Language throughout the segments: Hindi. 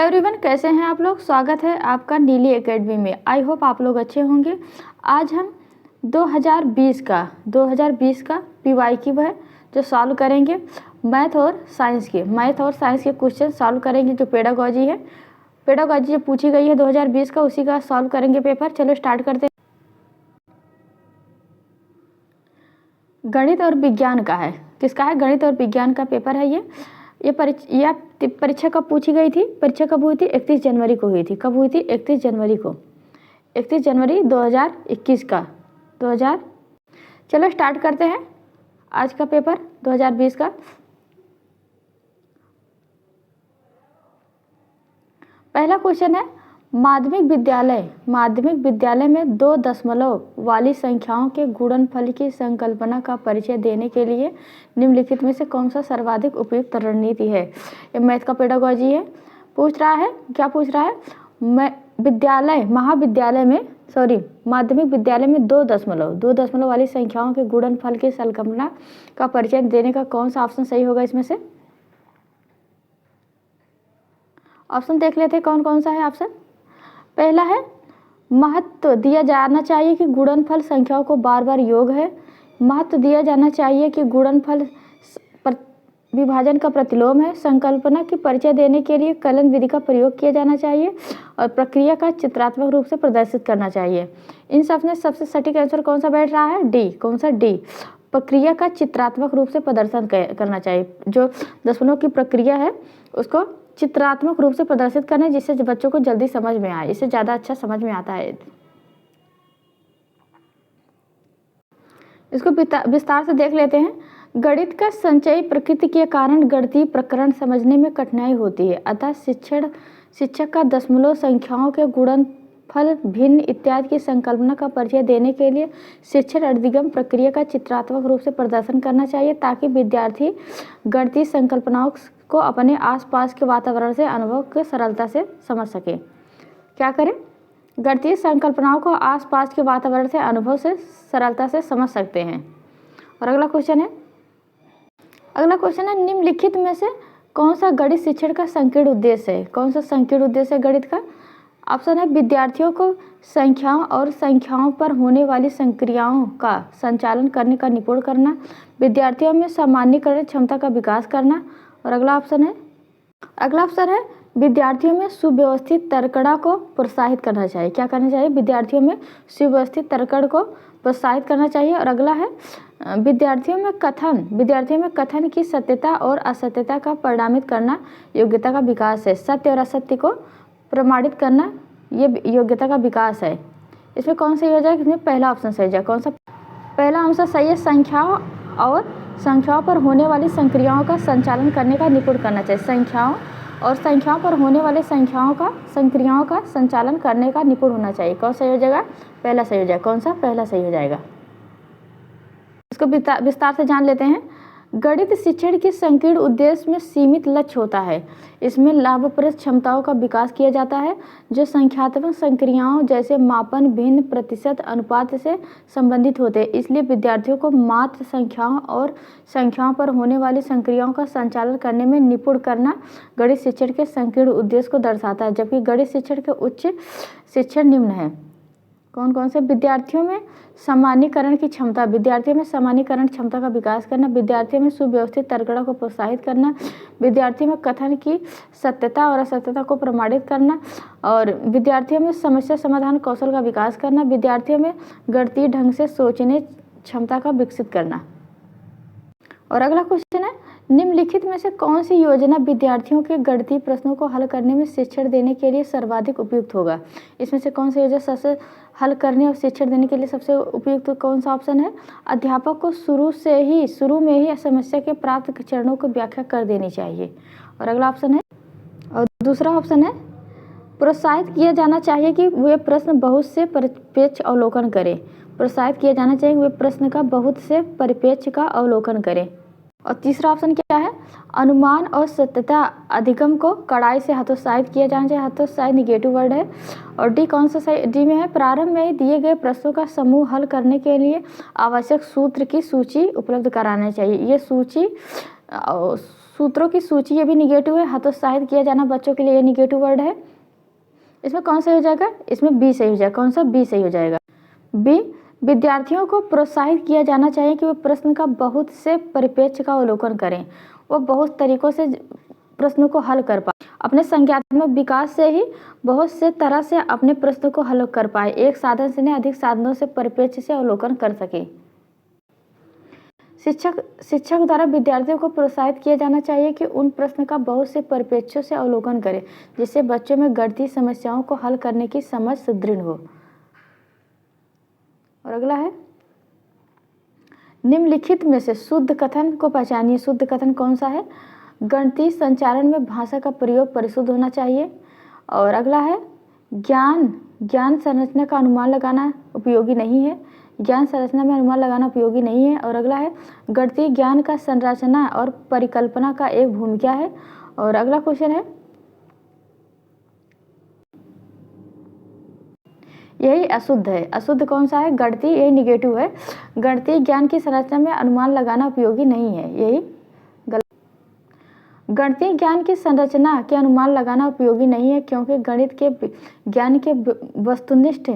एवरीवन, कैसे हैं आप लोग। स्वागत है आपका नीली एकेडमी में। आई होप आप लोग अच्छे होंगे। आज हम 2020 का PYQ है जो सॉल्व करेंगे। मैथ और साइंस के क्वेश्चन सॉल्व करेंगे। जो पेडागॉजी जो पूछी गई है 2020 का, उसी का सॉल्व करेंगे पेपर। चलो स्टार्ट करते हैं। गणित और विज्ञान का है। किसका है? गणित और विज्ञान का पेपर है ये परीक्षा कब पूछी गई थी? परीक्षा कब हुई थी? 31 जनवरी को हुई थी। कब हुई थी? 31 जनवरी को। 31 जनवरी 2021 का। चलो स्टार्ट करते हैं आज का पेपर 2020 का। पहला क्वेश्चन है, माध्यमिक विद्यालय में 2 दशमलव वाली संख्याओं के गुणनफल की संकल्पना का परिचय देने के लिए निम्नलिखित में से कौन सा सर्वाधिक उपयुक्त रणनीति है? ये मैथ का पेडागॉजी है। पूछ रहा है, क्या पूछ रहा है? माध्यमिक विद्यालय में 2 दशमलव वाली संख्याओं के गुणनफल की संकल्पना का परिचय देने का कौन सा ऑप्शन सही होगा? इसमें से ऑप्शन देख लेते हैं कौन कौन सा है ऑप्शन। पहला है, महत्व दिया जाना चाहिए कि गुणनफल संख्याओं को बार बार योग है। महत्व दिया जाना चाहिए कि गुणनफल विभाजन का प्रतिलोम है। संकल्पना की परिचय देने के लिए कलन विधि का प्रयोग किया जाना चाहिए और प्रक्रिया का चित्रात्मक रूप से प्रदर्शित करना चाहिए। इन सब में सबसे सटीक आंसर कौन सा बैठ रहा है? डी। कौन सा? डी। प्रक्रिया का चित्रात्मक रूप से प्रदर्शन करना चाहिए। जो दशमलव की प्रक्रिया है उसको चित्रात्मक रूप से प्रदर्शित करना, जिससे बच्चों को जल्दी समझ में आए। इससे ज़्यादा अच्छा समझ में आता है। इसको विस्तार से देख लेते हैं। गणित का संचयी प्रकृति के कारण गणितीय प्रकरण समझने में कठिनाई होती है। अतः शिक्षक का दशमलव संख्याओं के गुणनफल, भिन्न इत्यादि की संकल्पना का परिचय देने के लिए शिक्षण अधिगम प्रक्रिया का चित्रात्मक रूप से प्रदर्शन करना चाहिए, ताकि विद्यार्थी गणितीय संकल्पनाओं को अपने आसपास के वातावरण से अनुभव के सरलता से समझ सके। क्या करें? गणितीय संकल्पनाओं को आसपास के वातावरण से अनुभव से सरलता से समझ सकते हैं। और अगला क्वेश्चन है, निम्नलिखित में से कौन सा गणित शिक्षण का संकीर्ण उद्देश्य है? कौन सा संकीर्ण उद्देश्य है गणित का? ऑप्शन है, विद्यार्थियों को संख्याओं और संख्याओं पर होने वाली संक्रियाओं का संचालन करने का निपुण करना, विद्यार्थियों में सामान्यीकरण क्षमता का विकास करना। और अगला ऑप्शन है, विद्यार्थियों में सुव्यवस्थित तर्कणा को प्रोत्साहित करना चाहिए। क्या करना चाहिए? विद्यार्थियों में सुव्यवस्थित तर्कण को प्रोत्साहित करना चाहिए। और अगला है, विद्यार्थियों में कथन की सत्यता और असत्यता का प्रमाणित करना योग्यता का विकास है। सत्य और असत्य को प्रमाणित करना ये योग्यता का विकास है। इसमें कौन सही हो जाएगा? इसमें पहला ऑप्शन सही हो जाएगा। कौन सा? पहला आंसर सही है। संख्याओं पर होने वाली संक्रियाओं का संचालन करने का निपुण करना चाहिए। संख्याओं पर होने वाले संक्रियाओं का संचालन करने का निपुण होना चाहिए। कौन सही हो जाएगा? पहला सही हो जाएगा। कौन सा? पहला सही हो जाएगा। इसको विस्तार से जान लेते हैं। गणित शिक्षण के संकीर्ण उद्देश्य में सीमित लक्ष्य होता है। इसमें लाभप्रद क्षमताओं का विकास किया जाता है जो संख्यात्मक संक्रियाओं जैसे मापन, भिन्न, प्रतिशत, अनुपात से संबंधित होते हैं। इसलिए विद्यार्थियों को मात्र संख्याओं और संख्याओं पर होने वाली संक्रियाओं का संचालन करने में निपुण करना गणित शिक्षण के संकीर्ण उद्देश्य को दर्शाता है। जबकि गणित शिक्षण के उच्च शिक्षण निम्न है। कौन कौन से? विद्यार्थियों में सामान्यीकरण क्षमता का विकास करना, विद्यार्थियों में सुव्यवस्थित तर्कणा को प्रोत्साहित करना, विद्यार्थियों में कथन की सत्यता और असत्यता को प्रमाणित करना, और विद्यार्थियों में समस्या समाधान कौशल का विकास करना, विद्यार्थियों में गणितीय ढंग से सोचने क्षमता का विकसित करना। और अगला क्वेश्चन है, निम्नलिखित में से कौन सी योजना विद्यार्थियों के गणितीय प्रश्नों को हल करने में शिक्षण देने के लिए सर्वाधिक उपयुक्त होगा? इसमें से कौन सी योजना सबसे हल करने और शिक्षण देने के लिए सबसे उपयुक्त कौन सा ऑप्शन है? अध्यापक को शुरू में ही समस्या के प्राप्त चरणों को व्याख्या कर देनी चाहिए। और अगला ऑप्शन है, और दूसरा ऑप्शन है, प्रोत्साहित किया जाना चाहिए कि वे प्रश्न बहुत से परिप्रेक्ष अवलोकन करें। प्रोत्साहित किया जाना चाहिए कि वे प्रश्न का बहुत से परिप्रेक्ष्य का अवलोकन करें। और तीसरा ऑप्शन क्या है? अनुमान और सत्यता अधिगम को कड़ाई से हतोत्साहित किया जाना चाहिए। हतोत्साहित निगेटिव वर्ड है। और डी कौन सा सही? डी में है, प्रारंभ में ही दिए गए प्रश्नों का समूह हल करने के लिए आवश्यक सूत्र की सूची उपलब्ध कराना चाहिए। ये सूत्रों की सूची, ये भी निगेटिव है। हतोत्साहित किया जाना बच्चों के लिए, ये निगेटिव वर्ड है। इसमें कौन सही हो जाएगा? इसमें बी सही हो जाएगा। कौन सा? बी सही हो जाएगा। बी, विद्यार्थियों को प्रोत्साहित किया जाना चाहिए कि वे प्रश्न का बहुत से परिप्रेक्ष्य का अवलोकन करें। वो बहुत तरीकों से प्रश्नों को हल कर पाए, अपने संज्ञानात्मक विकास से ही बहुत से तरह से अपने प्रश्नों को हल कर पाए, एक साधन से नहीं अधिक साधनों से परिप्रेक्ष्य से अवलोकन कर सके। शिक्षक द्वारा विद्यार्थियों को प्रोत्साहित किया जाना चाहिए कि उन प्रश्न का बहुत से परिप्रेक्ष्यों से अवलोकन करें, जिससे बच्चों में गणितीय समस्याओं को हल करने की समझ सुदृढ़ हो। और अगला है, निम्नलिखित में से शुद्ध कथन को पहचानिए। शुद्ध कथन कौन सा है? गणितीय संचारण में भाषा का प्रयोग परिशुद्ध होना चाहिए। और अगला है, ज्ञान संरचना का अनुमान लगाना उपयोगी नहीं है। ज्ञान संरचना में अनुमान लगाना उपयोगी नहीं है। और अगला है, गणितीय ज्ञान का संरचना और परिकल्पना का एक भूमिका है। और अगला क्वेश्चन है, यही अशुद्ध है। अशुद्ध कौन सा है? गणितीय, यही निगेटिव है। गणितीय ज्ञान की संरचना में अनुमान लगाना उपयोगी नहीं है, यही गलत। गणितीय ज्ञान की संरचना के अनुमान लगाना उपयोगी नहीं है, क्योंकि गणित के ज्ञान के वस्तुनिष्ठ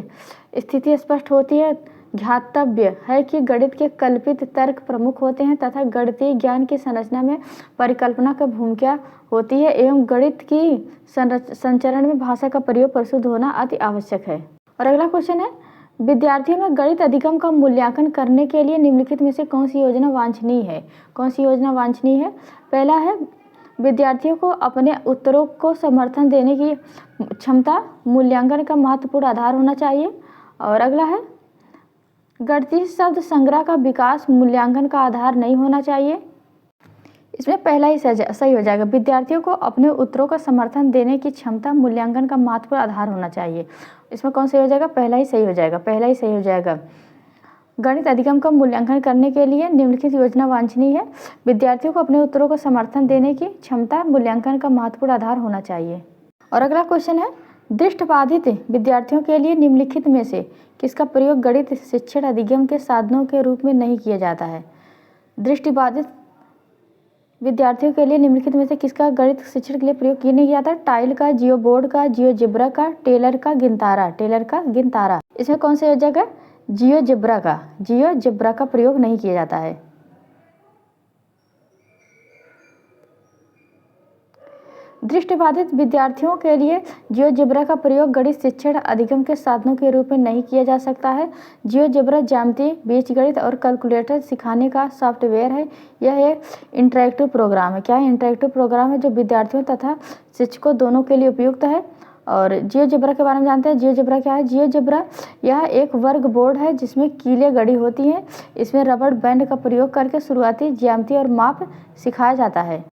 स्थिति स्पष्ट होती है। ध्यातव्य है कि गणित के कल्पित तर्क प्रमुख होते हैं तथा गणितीय ज्ञान की संरचना में परिकल्पना की भूमिका होती है, एवं गणित की संचरण में भाषा का प्रयोग परिशुद्ध होना अति आवश्यक है। और अगला क्वेश्चन है, विद्यार्थियों में गणित अधिगम का मूल्यांकन करने के लिए निम्नलिखित में से कौन सी योजना वांछनीय है? कौन सी योजना वांछनीय है? पहला है, विद्यार्थियों को अपने उत्तरों को समर्थन देने की क्षमता मूल्यांकन का महत्वपूर्ण आधार होना चाहिए। और अगला है, गणितीय शब्द संग्रह का विकास मूल्यांकन का आधार नहीं होना चाहिए। इसमें पहला ही सही हो जाएगा। विद्यार्थियों को अपने उत्तरों का समर्थन देने की क्षमता मूल्यांकन का महत्वपूर्ण आधार होना चाहिए। इसमें कौन सही हो जाएगा? पहला ही सही हो जाएगा। पहला ही सही हो जाएगा। गणित अधिगम का मूल्यांकन करने के लिए निम्नलिखित योजना वांछनीय है। विद्यार्थियों को अपने उत्तरों को समर्थन देने की क्षमता मूल्यांकन का महत्वपूर्ण आधार होना चाहिए। और अगला क्वेश्चन है, दृष्टिबाधित विद्यार्थियों के लिए निम्नलिखित में से किसका प्रयोग गणित शिक्षण अधिगम के साधनों के रूप में नहीं किया जाता है? दृष्टिबाधित विद्यार्थियों के लिए निम्नलिखित में से किसका गणित शिक्षण के लिए प्रयोग किया नहीं जाता? टाइल का, जियोबोर्ड का, जियोजेब्रा का, टेलर का गिनतारा। इसमें कौन सा हो जाएगा? जियोजेब्रा का प्रयोग नहीं किया जाता है। दृष्टिबाधित विद्यार्थियों के लिए जियोजेब्रा का प्रयोग गणित शिक्षण अधिगम के साधनों के रूप में नहीं किया जा सकता है। जियोजेब्रा ज्यामिति, बीजगणित और कैलकुलेटर सिखाने का सॉफ्टवेयर है। यह एक इंटरैक्टिव प्रोग्राम है। क्या है? इंटरैक्टिव प्रोग्राम है जो विद्यार्थियों तथा शिक्षकों दोनों के लिए उपयुक्त है। और जियोजेब्रा के बारे में जानते हैं। जियोजेब्रा क्या है? जियोजेब्रा यह एक वर्ग बोर्ड है जिसमें कीलें गड़ी होती हैं। इसमें रबड़ बैंड का प्रयोग करके शुरुआती ज्यामिति और माप सिखाया जाता है।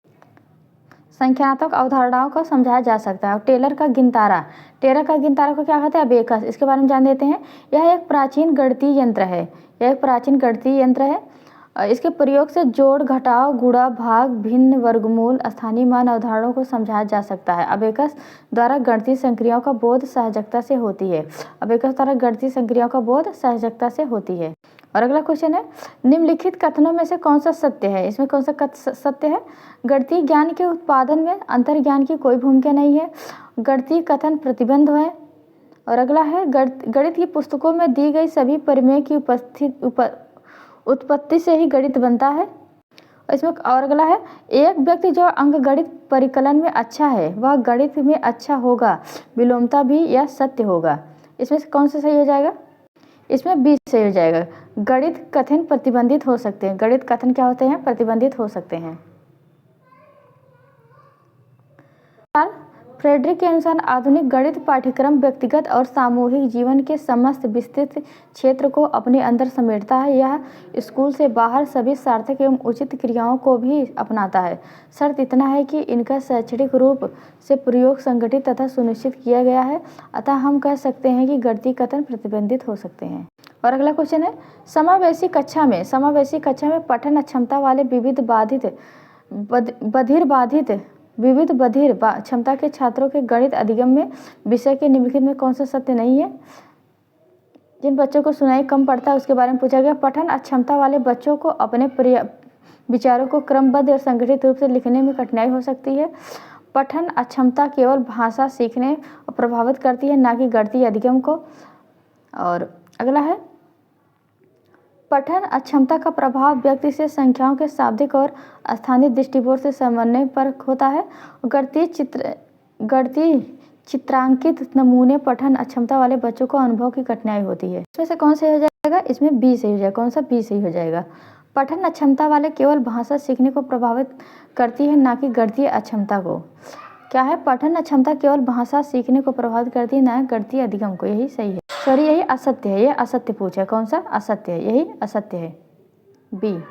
संख्यात्मक अवधारणाओं को समझाया जा सकता है। और टेलर का गिनतारा को क्या कहते हैं? अबेकस। इसके बारे में जान लेते हैं। यह एक प्राचीन गणितीय यंत्र है। इसके प्रयोग से जोड़, घटाव, गुणा, भाग, भिन्न, वर्गमूल, स्थानीय मान अवधारणाओं को समझाया जा सकता है। अबेकस द्वारा गणितीय संक्रियाओं का बोध सहजता से होती है। और अगला क्वेश्चन है, निम्नलिखित कथनों में से कौन सा सत्य है? इसमें कौन सा सत्य है? गणितीय ज्ञान के उत्पादन में अंतर्ज्ञान की कोई भूमिका नहीं है। गणितीय कथन प्रतिबंध है। और अगला है, गणित की पुस्तकों में दी गई सभी प्रमेय की उत्पत्ति से ही गणित बनता है। और अगला है, एक व्यक्ति जो अंकगणित परिकलन में अच्छा है वह गणित में अच्छा होगा, विलोमता भी यह सत्य होगा। इसमें से कौन सा सही हो जाएगा? इसमें बी सही हो जाएगा। गणित कथन प्रतिबंधित हो सकते हैं। गणित कथन क्या होते हैं? प्रतिबंधित हो सकते हैं। फ्रेडरिक के अनुसार आधुनिक गणित पाठ्यक्रम व्यक्तिगत और सामूहिक जीवन के समस्त विस्तृत क्षेत्र को अपने अंदर समेटता है। यह स्कूल से बाहर सभी सार्थक एवं उचित क्रियाओं को भी अपनाता है। शर्त इतना है कि इनका शैक्षणिक रूप से प्रयोग संगठित तथा सुनिश्चित किया गया है। अतः हम कह सकते हैं कि गणितीय कथन प्रतिबंधित हो सकते हैं। और अगला क्वेश्चन है, समावेशी कक्षा में पठन अक्षमता वाले विविध बधिर क्षमता के छात्रों के गणित अधिगम में विषय के निम्नलिखित में कौन सा सत्य नहीं है? जिन बच्चों को सुनाई कम पड़ता है उसके बारे में पूछा गया। पठन अक्षमता वाले बच्चों को अपने विचारों को क्रमबद्ध और संगठित रूप से लिखने में कठिनाई हो सकती है। पठन अक्षमता केवल भाषा सीखने और प्रभावित करती है, ना कि गणितीय अधिगम को। और अगला है, पठन अक्षमता का प्रभाव व्यक्ति से संख्याओं के शाब्दिक और स्थानीय दृष्टिकोण से समन्वय पर होता है। गणितीय चित्रांकित नमूने पठन अक्षमता वाले बच्चों को अनुभव की कठिनाई होती है। इसमें से कौन सही हो जाएगा? इसमें बी सही हो जाएगा। कौन सा? बी सही हो जाएगा। पठन अक्षमता वाले केवल भाषा सीखने को प्रभावित करती है, ना कि गणितीय अक्षमता को। क्या है? पठन अक्षमता केवल भाषा सीखने को प्रभावित करती है, ना गणितीय अधिगम को। यही सही है। सॉरी, यही असत्य है। ये असत्य पूछा। कौन सा? असत्य है। यही असत्य है, बी।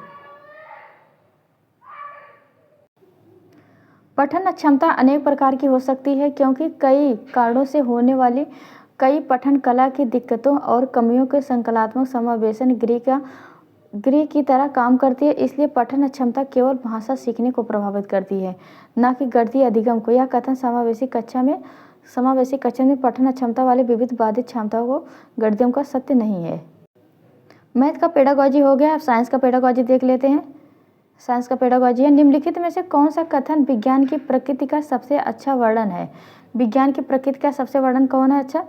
पठन अक्षमता अनेक प्रकार की हो सकती है, क्योंकि कई कारणों से होने वाली कई पठन कला की दिक्कतों और कमियों के संकलात्मक समावेशन गृह की तरह काम करती है। इसलिए पठन अक्षमता केवल भाषा सीखने को प्रभावित करती है, ना कि गणितीय अधिगम को। यह कथन समावेशी कक्षा में पठन अक्षमता वाले विविध बाधित क्षमताओं को गणितियम का सत्य नहीं है। मैथ का पेडागॉजी हो गया। अब साइंस का पेडागॉजी देख लेते हैं। साइंस का पेडागॉजी है, निम्नलिखित में से कौन सा कथन विज्ञान की प्रकृति का सबसे अच्छा वर्णन है? विज्ञान की प्रकृति का सबसे वर्णन कौन है? अच्छा,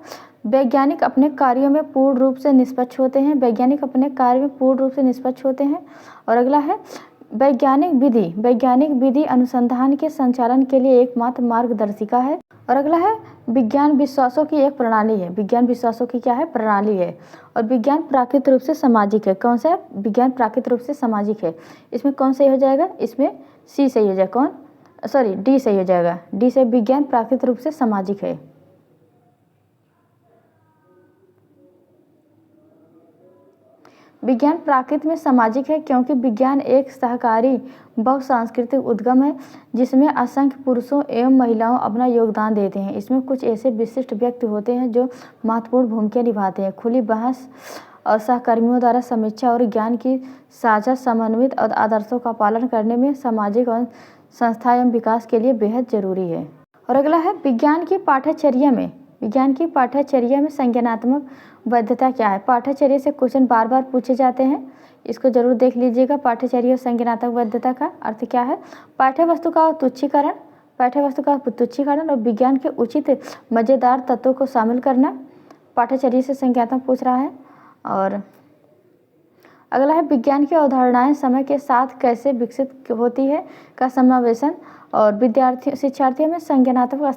वैज्ञानिक अपने कार्यों में पूर्ण रूप से निष्पक्ष होते हैं। वैज्ञानिक अपने कार्य में पूर्ण रूप से निष्पक्ष होते हैं। और अगला है, वैज्ञानिक विधि अनुसंधान के संचालन के लिए एकमात्र मार्गदर्शिका है। और अगला है, विज्ञान विश्वासों की एक प्रणाली है। विज्ञान विश्वासों की क्या है? प्रणाली है। और विज्ञान प्राकृतिक रूप से सामाजिक है। कौन सा है? विज्ञान प्राकृतिक रूप से सामाजिक है। इसमें कौन सही हो जाएगा? इसमें सी सही हो जाएगा। कौन? सॉरी, डी सही हो जाएगा। डी से विज्ञान प्राकृतिक रूप से सामाजिक है। विज्ञान प्राकृत में सामाजिक है, क्योंकि विज्ञान एक सहकारी बहुसांस्कृतिक उद्यम है, जिसमें असंख्य पुरुषों एवं महिलाओं अपना योगदान देते हैं। इसमें कुछ ऐसे विशिष्ट व्यक्ति होते हैं जो महत्वपूर्ण भूमिका निभाते हैं। खुली बहस और सहकर्मियों द्वारा समीक्षा और ज्ञान की साझा समन्वित और आदर्शों का पालन करने में सामाजिक और संस्था एवं विकास के लिए बेहद जरूरी है। और अगला है, विज्ञान की पाठ्यचर्या में संज्ञानात्मक वैधता क्या है? पाठ्यचर्या से क्वेश्चन बार बार पूछे जाते हैं, इसको जरूर देख लीजिएगा। पाठ्यचर्या और संज्ञानात्मक वैधता का अर्थ क्या है? पाठ्य वस्तु का तुच्छीकरण और विज्ञान के उचित मजेदार तत्वों को शामिल करना। पाठ्यचर्या से संज्ञानात्मक पूछ रहा है। और अगला है, विज्ञान की अवधारणाएं समय के साथ कैसे विकसित होती है का समावेशन। और शिक्षार्थियों में संज्ञानात्मक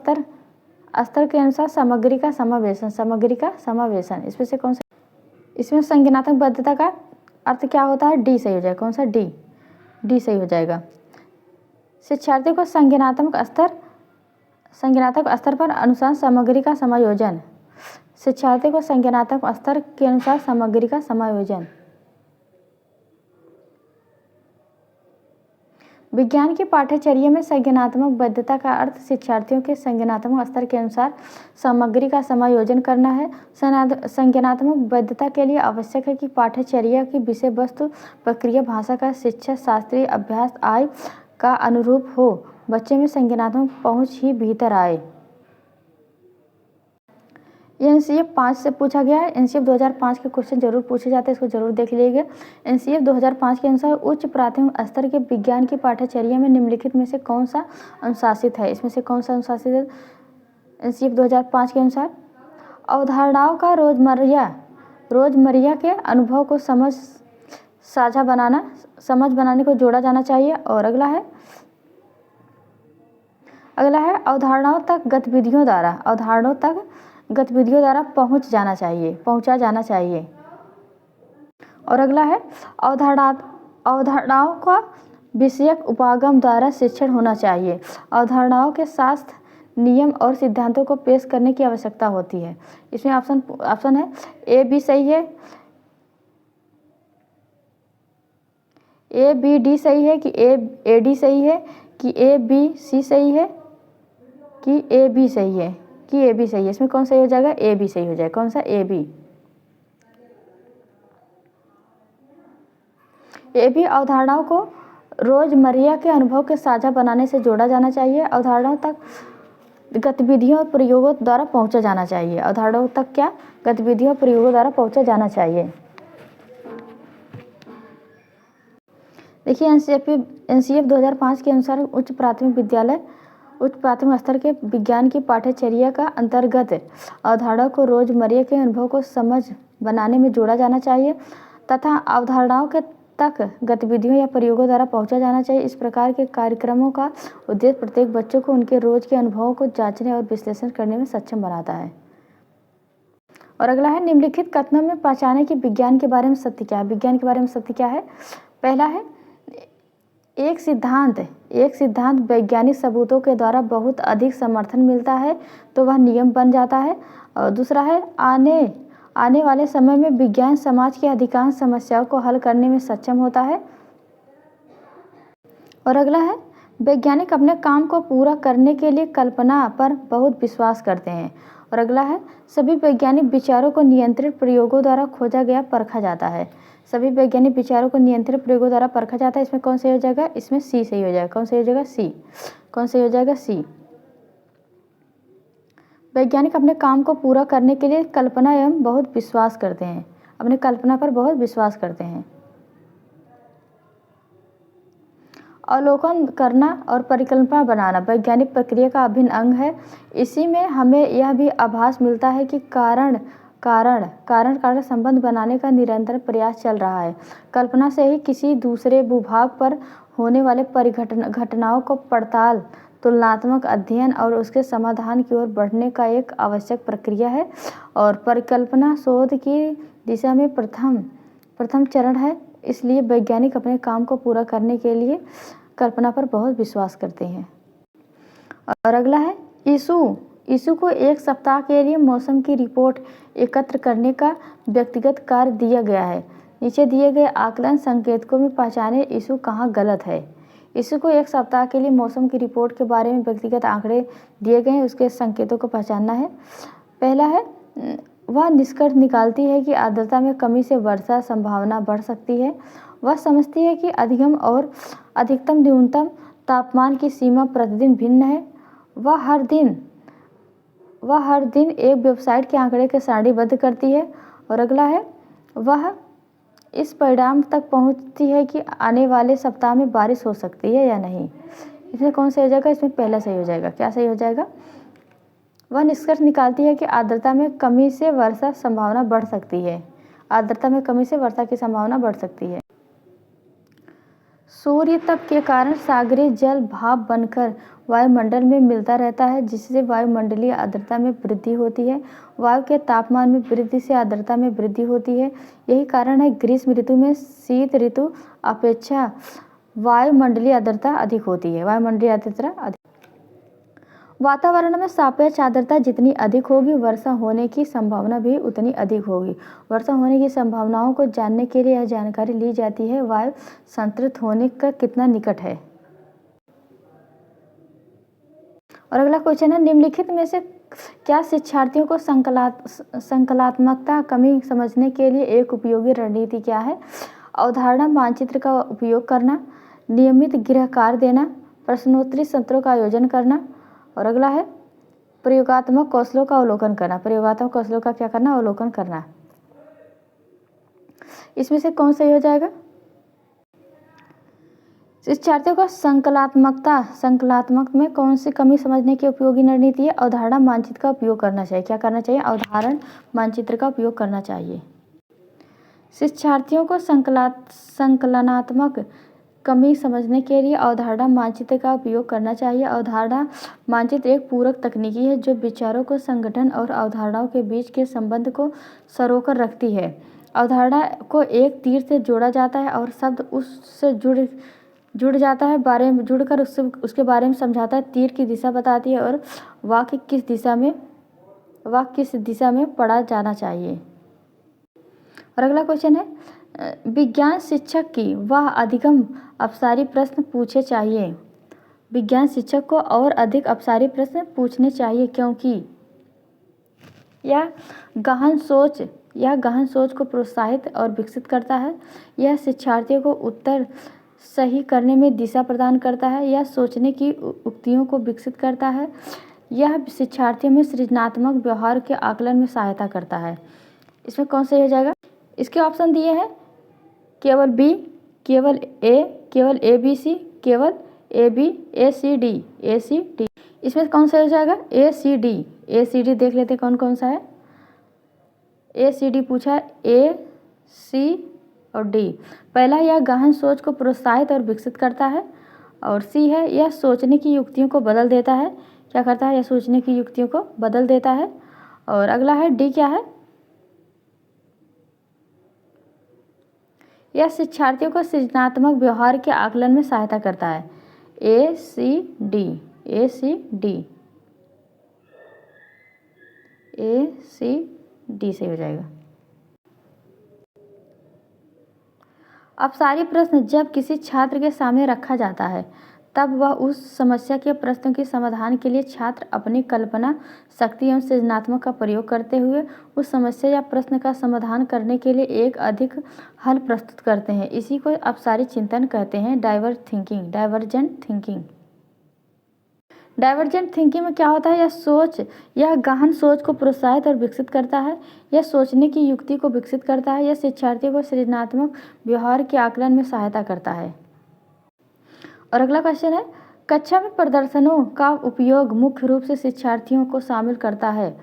स्तर के अनुसार सामग्री का समावेशन। इसमें से कौन सा? इसमें संज्ञानात्मक वैधता का अर्थ क्या होता है? डी सही हो जाएगा। कौन सा? डी सही हो जाएगा। शिक्षार्थियों को संज्ञानात्मक स्तर पर अनुसार सामग्री का समायोजन। शिक्षार्थी को संज्ञानात्मक स्तर के अनुसार सामग्री का समायोजन। विज्ञान की पाठ्यचर्या में संज्ञानात्मक वैधता का अर्थ शिक्षार्थियों के संज्ञानात्मक स्तर के अनुसार सामग्री का समायोजन करना है। संज्ञानात्मक वैधता के लिए आवश्यक है कि पाठ्यचर्या की विषय वस्तु, प्रक्रिया, भाषा का शिक्षा, शास्त्रीय अभ्यास आय का अनुरूप हो। बच्चे में संज्ञानात्मक पहुंच ही भीतर आए। एनसीएफ 5 से पूछा गया है। एनसीएफ 2005 के क्वेश्चन जरूर पूछे जाते हैं, इसको जरूर देख लीजिएगा। एनसीएफ 2005 के अनुसार उच्च प्राथमिक स्तर के विज्ञान की पाठ्यचर्या में निम्नलिखित में से कौन सा अनुशासित है? इसमें से कौन सा अनुशासित है? एनसीएफ 2005 के अनुसार अवधारणाओं का रोजमर्रा के अनुभव को समझ बनाने को जोड़ा जाना चाहिए। और अगला है अवधारणाओं तक गतिविधियों द्वारा पहुंचा जाना चाहिए। और अगला है, अवधारणाओं का विषयक उपागम द्वारा शिक्षण होना चाहिए। अवधारणाओं के शास्त्र, नियम और सिद्धांतों को पेश करने की आवश्यकता होती है। इसमें ऑप्शन है ए बी सही है, ए बी डी सही है, कि ए डी सही है, कि ए बी सी सही है, कि ए बी सही है, कि ए बी सही है। इसमें कौन सही हो जाएगा? ए बी सही हो जाएगा। कौन सा? ए बी अवधारणाओं को रोजमर्रा के अनुभव के साझा बनाने से जोड़ा जाना चाहिए। अवधारणाओं तक गतिविधियों और प्रयोगों द्वारा पहुंचा जाना चाहिए। अवधारणाओं तक क्या? गतिविधियों और प्रयोगों द्वारा पहुंचा जाना चाहिए। देखिए एनसीएफ 2005 के अनुसार उच्च प्राथमिक स्तर के विज्ञान की पाठ्यचर्या का अंतर्गत अवधारणा को रोजमर्रा के अनुभव को समझ बनाने में जोड़ा जाना चाहिए तथा अवधारणाओं के तक गतिविधियों या प्रयोगों द्वारा पहुंचा जाना चाहिए। इस प्रकार के कार्यक्रमों का उद्देश्य प्रत्येक बच्चों को उनके रोज के अनुभवों को जांचने और विश्लेषण करने में सक्षम बनाता है। और अगला है, निम्नलिखित कथनों में पहचाने कि विज्ञान के बारे में सत्य क्या है। विज्ञान के बारे में सत्य क्या है? पहला है, एक सिद्धांत वैज्ञानिक सबूतों के द्वारा बहुत अधिक समर्थन मिलता है तो वह नियम बन जाता है। और दूसरा है, आने वाले समय में विज्ञान समाज की अधिकांश समस्याओं को हल करने में सक्षम होता है। और अगला है, वैज्ञानिक अपने काम को पूरा करने के लिए कल्पना पर बहुत विश्वास करते हैं। और अगला है, सभी वैज्ञानिक विचारों को नियंत्रित प्रयोगों द्वारा खोजा गया परखा जाता है। सभी वैज्ञानिक विचारों को नियंत्रित प्रयोगों द्वारा परखा जाता है। इसमें कौन सही हो जाएगा? इसमें सी सही हो जाएगा। कौन सही हो जाएगा? सी। कौन सही हो जाएगा? सी। वैज्ञानिक अपने काम को पूरा करने के लिए कल्पना एवं बहुत विश्वास करते हैं। अपने कल्पना पर बहुत विश्वास करते हैं। अवलोकन करना और परिकल्पना बनाना वैज्ञानिक प्रक्रिया का अभिन्न अंग है। इसी में हमें यह भी आभास मिलता है कि कारण संबंध बनाने का निरंतर प्रयास चल रहा है। कल्पना से ही किसी दूसरे भूभाग पर होने वाले घटनाओं को पड़ताल, तुलनात्मक अध्ययन और उसके समाधान की ओर बढ़ने का एक आवश्यक प्रक्रिया है। और परिकल्पना शोध की दिशा में प्रथम चरण है। इसलिए वैज्ञानिक अपने काम को पूरा करने के लिए कल्पना पर बहुत विश्वास करते हैं। और अगला है, यीशु को एक सप्ताह के लिए मौसम की रिपोर्ट एकत्र करने का व्यक्तिगत कार्य दिया गया है। नीचे दिए गए आकलन संकेतकों में पहचाने यीशु कहाँ गलत है। यीशु को एक सप्ताह के लिए मौसम की रिपोर्ट के बारे में व्यक्तिगत आंकड़े दिए गए हैं, उसके संकेतों को पहचानना है। पहला है, वह निष्कर्ष निकालती है कि आर्द्रता में कमी से वर्षा संभावना बढ़ सकती है। वह समझती है कि अधिकतम और अधिकतम न्यूनतम तापमान की सीमा प्रतिदिन भिन्न है। वह हर दिन एक वेबसाइट के आंकड़े के सारणीबद्ध करती है। और अगला है, वह इस परिणाम तक पहुंचती है कि आने वाले सप्ताह में बारिश हो सकती है या नहीं। इसमें कौन सही हो जाएगा? इसमें पहला सही हो जाएगा। क्या सही हो जाएगा? वह निष्कर्ष निकालती है कि आर्द्रता में कमी से वर्षा संभावना बढ़ सकती है। आर्द्रता में कमी से वर्षा की संभावना बढ़ सकती है। सूर्य तप के कारण सागरीय जल भाप बनकर वायुमंडल में मिलता रहता है, जिससे वायुमंडलीय आर्द्रता में वृद्धि होती है। वायु के तापमान में वृद्धि से आर्द्रता में वृद्धि होती है। यही कारण है ग्रीष्म ऋतु में शीत ऋतु अपेक्षा वायुमंडलीय आर्द्रता अधिक होती है। वायुमंडलीय आर्द्रता अधिक। वातावरण में सापेक्ष आर्द्रता जितनी अधिक होगी, वर्षा होने की संभावना भी उतनी अधिक होगी। वर्षा होने की संभावनाओं को जानने के लिए यह जानकारी ली जाती है, वायु संतृप्त होने का कितना निकट है। और अगला क्वेश्चन है, निम्नलिखित में से क्या शिक्षार्थियों को संकलात्मकता कमी समझने के लिए एक उपयोगी रणनीति क्या है? अवधारणा मानचित्र का उपयोग करना, नियमित गृह कार्य देना, प्रश्नोत्तरी सत्रों का आयोजन करना। और अगला है, प्रयोगात्मक कौशलों का अवलोकन करना। प्रयोगात्मक कौशलों का क्या करना? अवलोकन करना। इसमें से कौन सही हो जाएगा? शिक्षार्थियों को संकलात्मक में कौन सी कमी समझने की उपयोगी रणनीति है? अवधारणा मानचित्र का उपयोग करना चाहिए। क्या करना चाहिए? अवधारण मानचित्र का उपयोग करना चाहिए। शिक्षार्थियों को संकलनात्मक कमी समझने के लिए अवधारणा मानचित्र का उपयोग करना चाहिए। अवधारणा मानचित्र एक पूरक तकनीकी है जो विचारों को संगठन और अवधारणाओं के बीच के संबंध को सरोकर रखती है। अवधारणा को एक तीर से जोड़ा जाता है और शब्द उससे जुड़ जाता है, जुड़कर उसके बारे में समझाता है, तीर की दिशा बताती है और वाक्य किस दिशा में पढ़ा जाना चाहिए। और अगला क्वेश्चन है, विज्ञान शिक्षक की वह अधिगम अपसारी प्रश्न पूछे चाहिए। विज्ञान शिक्षक को और अधिक अपसारी प्रश्न पूछने चाहिए क्योंकि यह गहन सोच को प्रोत्साहित और विकसित करता है। यह शिक्षार्थियों को उत्तर सही करने में दिशा प्रदान करता है। यह सोचने की उक्तियों को विकसित करता है। यह शिक्षार्थियों में सृजनात्मक व्यवहार के आकलन में सहायता करता है। इसमें कौन सही हो जाएगा? इसके ऑप्शन दिए हैं केवल बी, केवल ए बी सी, केवल A B, A C D, A C D. इसमें कौन सा हो जाएगा? ए C D. A C D देख लेते कौन कौन सा है। ए सी डी पूछा है, ए सी और डी। पहला, यह गहन सोच को प्रोत्साहित और विकसित करता है। और सी है, यह सोचने की युक्तियों को बदल देता है। क्या करता है? यह सोचने की युक्तियों को बदल देता है। और अगला है डी, क्या है? यह शिक्षार्थियों को सृजनात्मक व्यवहार के आकलन में सहायता करता है। ए C D, A C D, A C D से हो जाएगा। अब सारी प्रश्न जब किसी छात्र के सामने रखा जाता है तब वह उस समस्या के प्रश्नों के समाधान के लिए छात्र अपनी कल्पना शक्ति एवं सृजनात्मक का प्रयोग करते हुए उस समस्या या प्रश्न का समाधान करने के लिए एक अधिक हल प्रस्तुत करते हैं। इसी को अपसारी चिंतन कहते हैं, डाइवर्जेंट थिंकिंग। डाइवर्जेंट थिंकिंग में क्या होता है? यह गहन सोच को प्रोत्साहित और विकसित करता है। यह सोचने की युक्ति को विकसित करता है। यह शिक्षार्थियों को सृजनात्मक व्यवहार के आकलन में सहायता करता है। और अगला क्वेश्चन है, कक्षा में प्रदर्शनों का उपयोग मुख्य रूप से शिक्षार्थियों को शामिल करता है।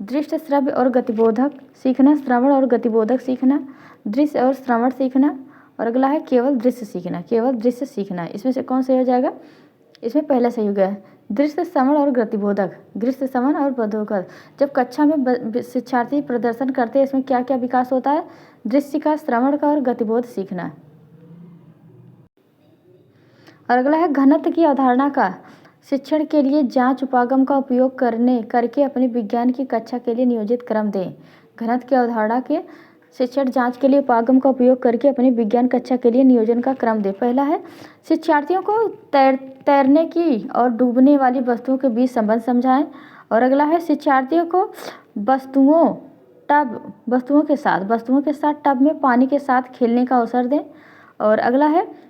दृश्य, श्रव्य और गतिबोधक सीखना, श्रवण और गतिबोधक सीखना, दृश्य और श्रवण सीखना। और अगला है केवल दृश्य सीखना, केवल दृश्य सीखना। इसमें से कौन सही हो जाएगा? इसमें पहला सही हो गया, दृश्य, श्रवण और गतिबोधक, दृश्य, श्रवण और गतिबोधक। जब कक्षा में शिक्षार्थी प्रदर्शन करते हैं इसमें क्या क्या विकास होता है? दृश्य का, श्रवण का और गतिबोध सीखना। और अगला है घनत्व की अवधारणा का शिक्षण के लिए जांच उपागम का उपयोग करके अपने विज्ञान की कक्षा के लिए नियोजित क्रम दें। घनत्व की अवधारणा के शिक्षण जांच के लिए उपागम का उपयोग करके अपनी विज्ञान कक्षा के लिए नियोजन का क्रम दें। पहला है शिक्षार्थियों को तैरने की और डूबने वाली वस्तुओं के बीच संबंध समझाएं। और अगला है शिक्षार्थियों को वस्तुओं के साथ टब में पानी के साथ खेलने का अवसर दें। और अगला है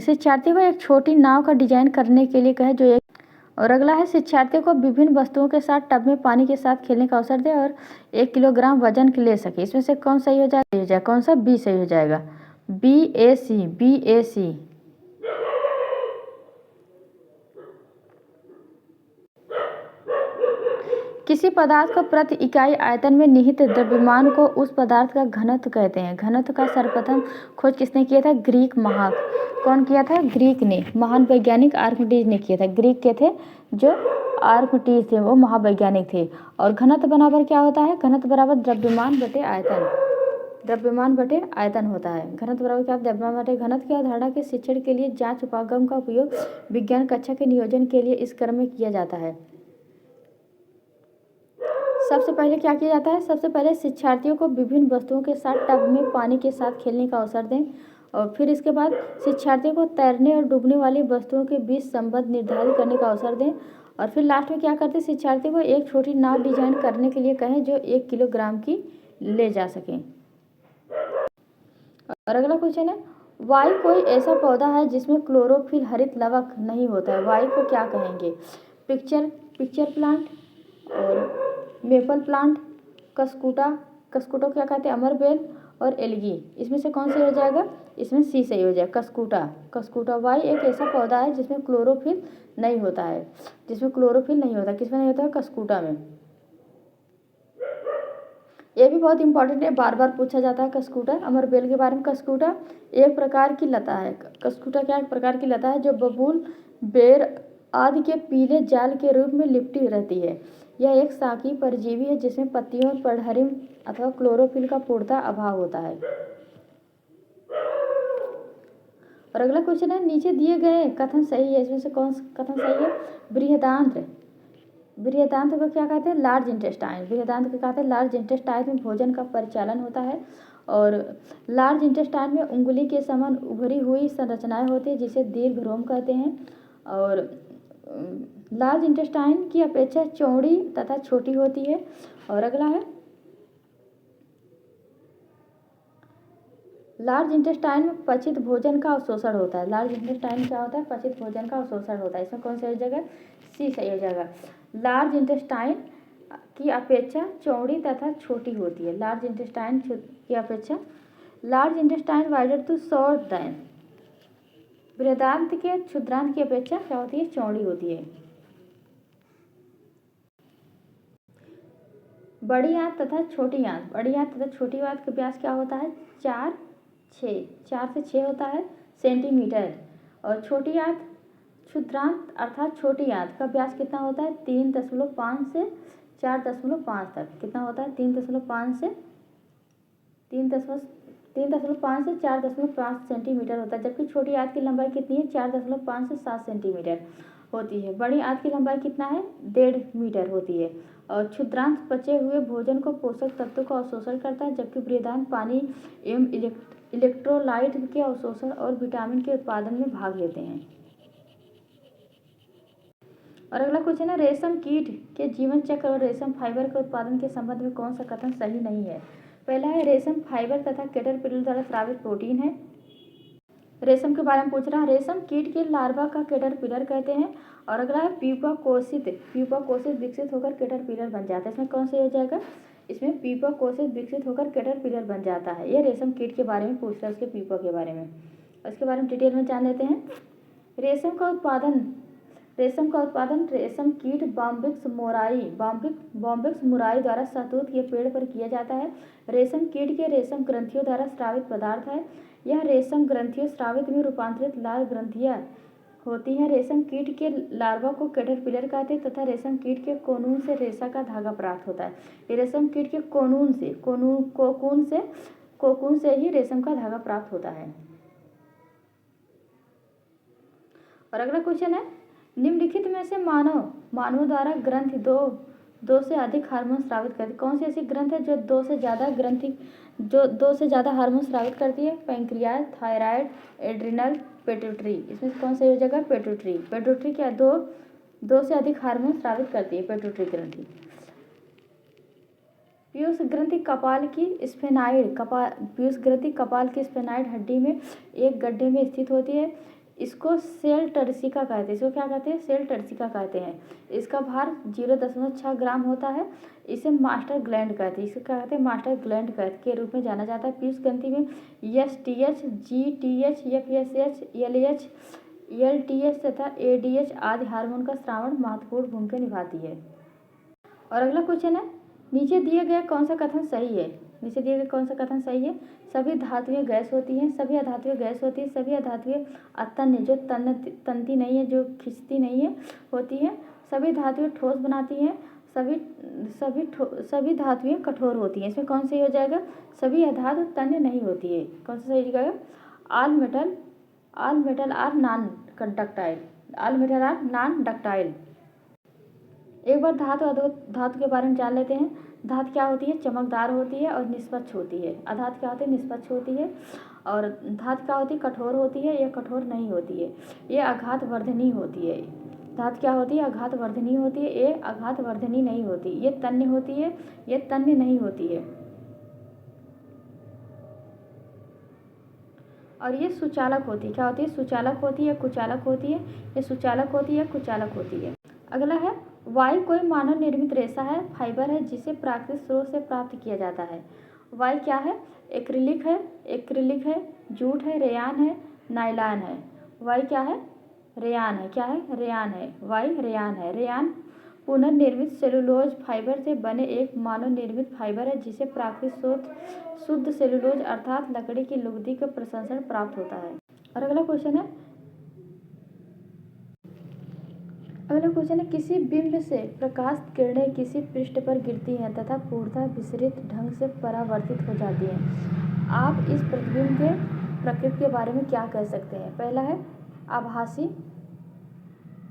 शिक्षार्थियों को एक छोटी नाव का डिजाइन करने के लिए कहें और अगला है शिक्षार्थियों को विभिन्न वस्तुओं के साथ टब में पानी के साथ खेलने का अवसर दें और 1 किलोग्राम वजन ले सके। इसमें से कौन सही हो जाएगा? कौन सा? बी सही हो जाएगा, BAC। किसी पदार्थ को प्रति इकाई आयतन में निहित द्रव्यमान को उस पदार्थ का घनत्व कहते हैं। घनत्व का सर्वप्रथम खोज किसने किया था? ग्रीक महान। कौन किया था? ग्रीक ने। महान वैज्ञानिक आर्किमिडीज ने किया था। ग्रीक के थे जो आर्किमिडीज थे, वो महावैज्ञानिक थे। और घनत्व बराबर क्या होता है? घनत्व बराबर द्रव्यमान बटे आयतन, द्रव्यमान बटे आयतन होता है। घनत्व बराबर क्या? द्रव्यमान बटे। घनत्व की अवधारणा के शिक्षण के लिए जांच उपागम का उपयोग विज्ञान कक्षा के नियोजन के लिए इस क्रम में किया जाता है। सबसे पहले क्या किया जाता है? सबसे पहले शिक्षार्थियों को विभिन्न वस्तुओं के साथ टब में पानी के साथ खेलने का अवसर दें। और फिर इसके बाद शिक्षार्थियों को तैरने और डूबने वाली वस्तुओं के बीच संबंध निर्धारित करने का अवसर दें। और फिर लास्ट में क्या करते हैं? शिक्षार्थियों को एक छोटी नाव डिजाइन करने के लिए कहें जो 1 किलोग्राम की ले जा सकें। और अगला क्वेश्चन है, वायु कोई ऐसा पौधा है जिसमें क्लोरोफिल हरित लवक नहीं होता है, वायु को क्या कहेंगे? पिक्चर प्लांट और मेपल प्लांट, कस्कुटा को क्या कहते हैं? अमरबेल और एल्गी। इसमें से कौन सही हो जाएगा? इसमें सी सही हो जाएगा, कस्कुटा। वायु एक ऐसा पौधा है जिसमें क्लोरोफिल नहीं होता है, किसमें नहीं होता है? कस्कुटा में। ये भी बहुत इंपॉर्टेंट है, बार बार पूछा जाता है कस्कुटा। अमरबेल के बारे में, कस्कुटा एक प्रकार की लता है। कस्कुटा क्या एक प्रकार की लता है जो बबूल, बेर आदि के पीले जाल के रूप में लिपटी रहती है। यह एक शाकीय परजीवी है जिसमें पत्तियों और पर्णहरिम अथवा क्लोरोफिल का पूर्णतः अभाव होता है। और अगला क्वेश्चन है, नीचे दिए गए कथन सही है, इसमें से कौन सा कथन सही है? बृहदान्त्र को क्या कहते हैं? Large intestine. बृहदान्त्र को कहते हैं लार्ज इंटेस्टाइन में भोजन का परिचालन होता है। और लार्ज इंटेस्टाइन में उंगली के समान उभरी हुई संरचनाएं होती है जिसे दीर्घ कहते हैं। और लार्ज इंटेस्टाइन की अपेक्षा चौड़ी तथा छोटी होती है। और अगला है, लार्ज इंटेस्टाइन में पचित भोजन का अवशोषण होता है। लार्ज इंटेस्टाइन क्या होता है? पचित भोजन का अवशोषण होता है। इसमें कौन सा हो जाएगा? सी सही हो जाएगा। लार्ज इंटेस्टाइन की अपेक्षा चौड़ी तथा छोटी होती है। लार्ज इंटेस्टाइन की अपेक्षा, large intestine wider to short than बृहदान्त्र के क्षुद्रांत की अपेक्षा क्या होती है, चौड़ी होती है। बड़ी आंत तथा छोटी आंत, बड़ी आंत तथा छोटी आंत का व्यास क्या होता है, 4 से 6 होता है सेंटीमीटर। और छोटी आंत क्षुद्रांत अर्थात छोटी आंत का व्यास कितना होता है, 3.5 से 4.5 तक। कितना होता है, 3.5 से 4.5 सेंटीमीटर होता है। जबकि छोटी आंत की लंबाई कितनी है, 4.5 से 7 सेंटीमीटर होती है। बड़ी आंत की लंबाई कितना है, 1.5 मीटर होती है। और क्षुद्रांत पचे हुए भोजन को पोषक तत्वों का अवशोषण करता है, जबकि बृहदान्त पानी एवं इलेक्ट्रोलाइट के अवशोषण और विटामिन के उत्पादन में भाग लेते हैं। और अगला क्वेश्चन है, रेशम कीट के जीवन चक्र और रेशम फाइबर के उत्पादन के संबंध में कौन सा कथन सही नहीं है। पहला है, रेशम फाइबर तथा कैटरपिलर द्वारा स्रावित प्रोटीन है। रेशम के बारे में पूछ रहा है, रेशम कीट के लार्वा का कैटरपिलर कहते हैं। और अगला है, प्यूपा कोशित विकसित होकर कैटरपिलर बन जाता है। इसमें कौन सा हो जाएगा, इसमें प्यूपा कोशित विकसित होकर कैटरपिलर बन जाता है। ये रेशम कीट के बारे में पूछ रहा है, उसके प्यूपा के बारे में। उसके बारे में डिटेल में जान लेते हैं। रेशम का उत्पादन रेशम कीट बॉम्बिक्स मुराई द्वारा शहतूत के पेड़ पर किया जाता है। रेशम कीट के रेशम ग्रंथियों द्वारा स्रावित पदार्थ है। यह रेशम ग्रंथियों स्रावित में रूपांतरित लाल ग्रंथियां होती हैं। रेशम कीट के लार्वा को कैटरपिलर कहते हैं तथा रेशम कीट के कोकून से रेशा का धागा प्राप्त होता है। ये रेशम कीट के कोकून से ही रेशम का धागा प्राप्त होता है। और अगला क्वेश्चन है, निम्नलिखित में से मानव द्वारा ग्रंथि दो से अधिक हार्मोन स्रावित करती है। कौन सी ऐसी ग्रंथ है जो दो से ज़्यादा हार्मोन स्रावित करती है। Pancreas, thyroid, adrenal, pituitary. इसमें कौन सी हो जाएगा, पेट्यूटरी क्या दो से अधिक हार्मोन स्रावित करती है, पेट्यूटरी ग्रंथि। पीयूष ग्रंथि कपाल की स्फेनाइड हड्डी में एक गड्ढे में स्थित होती है। इसको सेल टर्सिका कहते हैं। इसको क्या कहते हैं, सेल टर्सिका कहते हैं। इसका भार 0.6 ग्राम होता है। इसे मास्टर ग्लैंड कहते हैं। इसको क्या कहते हैं, मास्टर ग्लैंड के रूप में जाना जाता है। पीयूष ग्रंथि में एसटीएच, जीटीएच, एफएसएच, एलएच, एलटीएच तथा एडीएच आदि हार्मोन का स्रावण महत्वपूर्ण भूमिका निभाती है। और अगला क्वेश्चन है, नीचे दिए गए कौन सा कथन सही है। सभी धातुएं गैस होती हैं। सभी अधातुएं अतन्य जो तनती नहीं है, जो खिंचती नहीं है, होती हैं। सभी धातुएं ठोस बनाती हैं। सभी धातुएं कठोर होती हैं। इसमें कौन सही हो जाएगा, सभी अधातु तन्य नहीं होती है। कौन सा सही हो जाएगा, all metal are non ductile. एक बार धातु के बारे में जान लेते हैं। धातु क्या होती है, चमकदार होती है और निष्पक्ष होती है। अधातु क्या होती है, निष्पक्ष होती है। और धातु क्या होती है, कठोर होती है, यह कठोर नहीं होती है, ये आघातवर्धनी होती है। धातु क्या होती है, आघातवर्धनी होती है, ये आघातवर्धनी नहीं होती। ये तन्य होती है, ये तन्य नहीं होती है। और ये सुचालक होती है। क्या होती है, सुचालक होती है, कुचालक होती है। ये सुचालक होती है, कुचालक होती है। अगला है, वायु कोई मानव निर्मित रेशा है, फाइबर है, जिसे प्राकृतिक स्रोत से प्राप्त किया जाता है। वायु क्या है, एक्रिलिक है, जूट है, रेयान है, नायलॉन है। वायु क्या है, रेयान है। वायु रेयान है। रेयान पुनर्निर्मित सेलुलोज फाइबर से बने एक मानव निर्मित फाइबर है, जिसे प्राकृतिक स्रोत शुद्ध सेलुलोज अर्थात लकड़ी की लुगदी का प्रसंस्करण प्राप्त होता है। और अगला क्वेश्चन है, किसी बिंब से प्रकाश किरणें किसी पृष्ठ पर गिरती हैं तथा पूर्णतः विसरित ढंग से परावर्तित हो जाती हैं। आप इस प्रतिबिंब के प्रकृति के बारे में क्या कह सकते हैं। पहला है,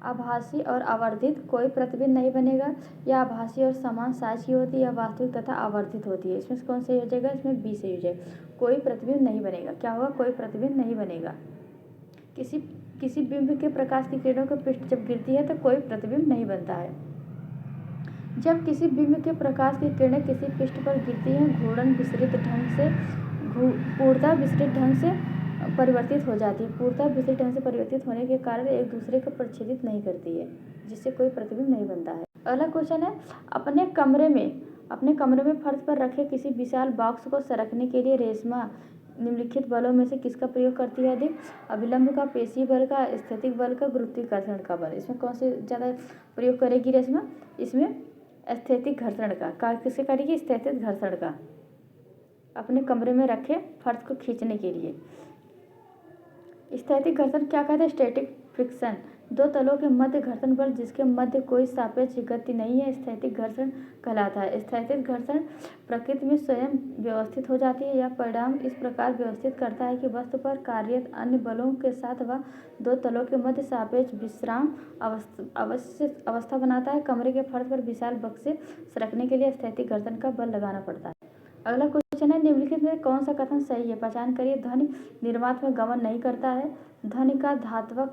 आभासी और आवर्धित। कोई प्रतिबिंब नहीं बनेगा। यह आभासी और समान साइज की होती है, यह वास्तविक तथा आवर्धित होती है। इसमें कौन सही हो जाएगा, इसमें बी सही हो जाएगा। कोई प्रतिबिंब नहीं बनेगा। क्या होगा, कोई प्रतिबिंब नहीं बनेगा। किसी बिंब के प्रकाश की किरणों के पृष्ठ जब गिरती है तो कोई प्रतिबिंब नहीं बनता है। जब किसी बिंब के प्रकाश की किरणें किसी पृष्ठ पर गिरती हैं, घूर्णन पूर्णतः विसरित ढंग से परिवर्तित हो जाती है। पूर्णतः विसरित ढंग से परिवर्तित होने के कारण एक दूसरे को प्रच्छेदित नहीं करती है, जिससे कोई प्रतिबिंब नहीं बनता है। अगला क्वेश्चन है, अपने कमरे में फर्श पर रखे किसी विशाल बॉक्स को सरकने के लिए निम्नलिखित बलों में से किसका प्रयोग करती है अधिक? अभिलंब का, पेशी बल का, स्थैतिक बल का, गुरुत्वाकर्षण का बल। इसमें कौन से ज़्यादा प्रयोग करेगी रेशमा? इसमें स्थैतिक घर्षण का किससे करेगी? स्थैतिक घर्षण का। अपने कमरे में रखे फर्श को खींचने के लिए। स्थैतिक घर्षण क्या कहते हैं? स्टैटिक फ्रिक्शन, दो तलों के मध्य घर्षण बल जिसके मध्य कोई सापेक्ष गति नहीं है, स्थैतिक घर्षण कहलाता है। स्थैतिक घर्षण प्रकृति में स्वयं व्यवस्थित हो जाती है। यह परिणाम इस प्रकार व्यवस्थित करता है कि वस्तु पर कार्यरत अन्य बलों के साथ वह दो तलों के मध्य सापेक्ष विश्राम अवस्था बनाता है। कमरे के फर्श पर विशाल बक्से सरकने के लिए स्थैतिक घर्षण का बल लगाना पड़ता है। अगला क्वेश्चन है, निम्नलिखित में कौन सा कथन सही है? पहचान करिए। ध्वनि निर्वात में गमन नहीं करता है। ध्वनि का धात्वक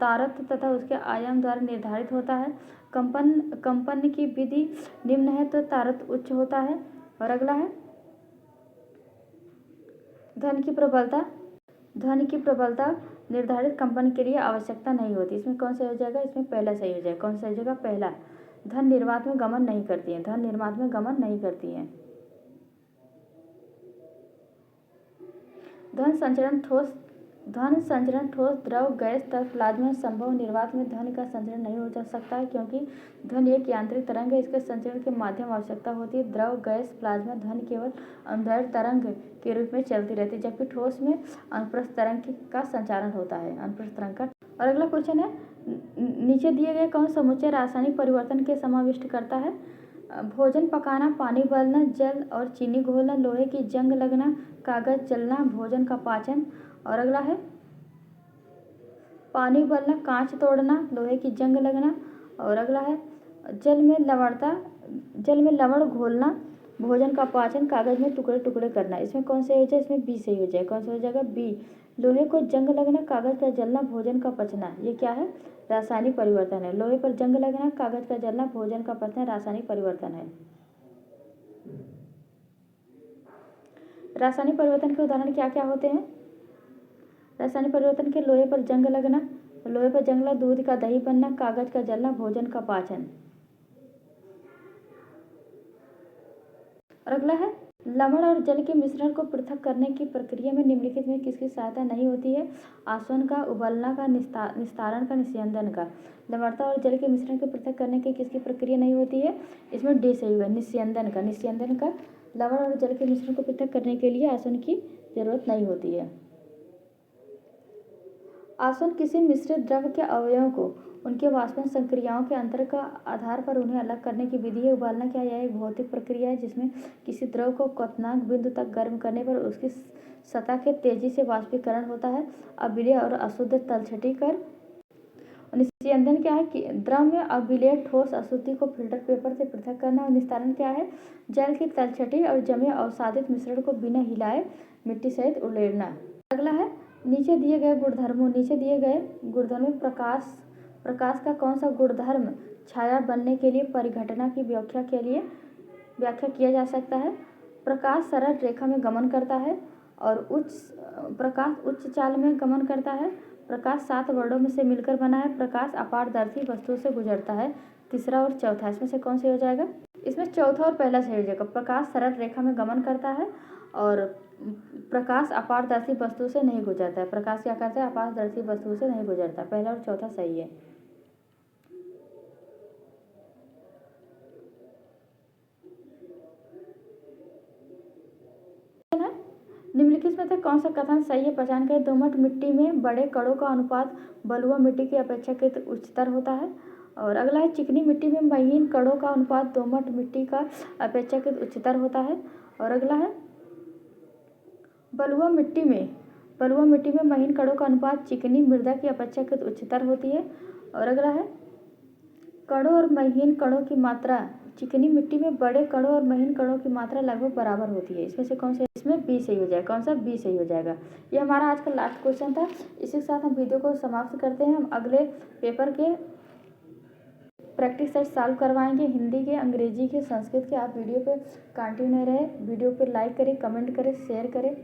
तारतम्य तथा उसके आयाम द्वारा निर्धारित होता है। कंपन की विधि निम्न है तो तारतम्य उच्च होता है। और अगला है, ध्वनि की प्रबलता निर्धारित कंपन के लिए आवश्यकता नहीं होती। इसमें कौन सा हो जाएगा? इसमें पहला सही हो जाएगा। कौन सा हो जाएगा? पहला। ध्वनि निर्वात में गमन नहीं करती है। ध्वनि निर्वात में गमन नहीं करती है। ध्वनि संचरण ठोस, द्रव, गैस तथा प्लाज्मा संभव। निर्वात में ध्वनि का संचरण नहीं हो जा सकता है क्योंकि ध्वनि एक यांत्रिक तरंग है। इसके संचरण के माध्यम आवश्यकता होती है। द्रव, गैस, प्लाज्मा ध्वनि केवल अनुदैर्ध्य तरंग के रूप में चलती रहती है, जबकि ठोस में अनुप्रस्थ तरंग का संचारण होता है। अनुप्रस्थ तरंग का। और अगला क्वेश्चन है, नीचे दिए गए कौन समुच्चय रासायनिक परिवर्तन के समाविष्ट करता है? भोजन पकाना, पानी उबलना, जल और चीनी घोलना, लोहे की जंग लगना, कागज जलना, भोजन का पाचन। और अगला है, पानी उबलना, कांच तोड़ना, लोहे की जंग लगना। और अगला है, जल में लवण घोलना, भोजन का पाचन, कागज में टुकड़े टुकड़े करना। इसमें कौन सा हो जाए? इसमें बी सही हो जाए। कौन सा हो जाएगा? बी। लोहे को जंग लगना, कागज का जलना, भोजन का पचना, ये क्या है? रासायनिक परिवर्तन है। लोहे पर जंग लगना, कागज का जलना, भोजन का पचना रासायनिक परिवर्तन है। रासायनिक परिवर्तन के उदाहरण क्या क्या होते हैं? रासायनिक परिवर्तन के लोहे पर जंग लगना, दूध का दही बनना, कागज का जलना, भोजन का पाचन। और अगला है, लवण और जल के मिश्रण को पृथक करने की प्रक्रिया में निम्नलिखित में किसकी सहायता नहीं होती है? आसवन का, उबलना का, निस्तारण का, निस्यंदन का। लवणता और जल के मिश्रण को पृथक करने की किसकी प्रक्रिया नहीं होती है? इसमें डी सही होगा, निस्यंदन का। लवण और जल के मिश्रण को पृथक करने के लिए आसवन की जरूरत नहीं होती है। आसवन किसी मिश्रित द्रव के अवयवों को उनके वाष्पन संक्रियाओं के अंतर का आधार पर उन्हें अलग करने की विधि है। उबालना क्या? यह एक भौतिक प्रक्रिया है जिसमें किसी द्रव को क्वथनांक बिंदु तक गर्म करने पर उसकी सतह के तेजी से वाष्पीकरण होता है। अम्लीय और अशुद्ध तलछटी कर। निस्यंदन क्या है? कि द्रव में अम्लीय ठोस अशुद्धि को फिल्टर पेपर से पृथक करना। और निस्तारण क्या है? जल की तलछटी और जमे अवसादित मिश्रण को बिना हिलाए मिट्टी सहित उड़ेलना। अगला है, नीचे दिए गए गुणधर्मों में प्रकाश का कौन सा गुणधर्म छाया बनने के लिए परिघटना की व्याख्या किया जा सकता है? प्रकाश सरल रेखा में गमन करता है और प्रकाश उच्च चाल में गमन करता है। प्रकाश 7 वर्णों में से मिलकर बना है। प्रकाश अपारदर्शी वस्तु से गुजरता है। तीसरा और चौथा, इसमें से कौन सा हो जाएगा? इसमें चौथा और पहला सही हो जाएगा। प्रकाश सरल रेखा में गमन करता है और प्रकाश अपारदर्शी वस्तु से नहीं गुजरता है। प्रकाश क्या करता है? अपारदर्शी वस्तु से नहीं गुजरता। पहला और चौथा सही है। निम्नलिखित में से कौन सा कथन सही है? पहचान करें। दोमट मिट्टी में बड़े कणों का अनुपात बलुआ मिट्टी की अपेक्षाकृत उच्चतर होता है। और अगला है, चिकनी मिट्टी में महीन कणों का अनुपात दोमट मिट्टी का अपेक्षाकृत उच्चतर होता है। और अगला है, बलुआ मिट्टी में महीन कणों का अनुपात चिकनी मृदा की अपेक्षाकृत उच्चतर होती है। और अगला है, कणों और महीन कणों की मात्रा चिकनी मिट्टी में बड़े कणों और महीन कणों की मात्रा लगभग बराबर होती है। इसमें से कौन सा? इसमें बी सही हो जाएगा। कौन सा? बी सही हो जाएगा। ये हमारा आज का लास्ट क्वेश्चन था। इसी के साथ हम वीडियो को समाप्त करते हैं। हम अगले पेपर के प्रैक्टिस सेट सॉल्व करवाएंगे, हिंदी के, अंग्रेजी के, संस्कृत के। आप वीडियो पे कंटिन्यू रहे। वीडियो पे लाइक करें, कमेंट करें, शेयर करें।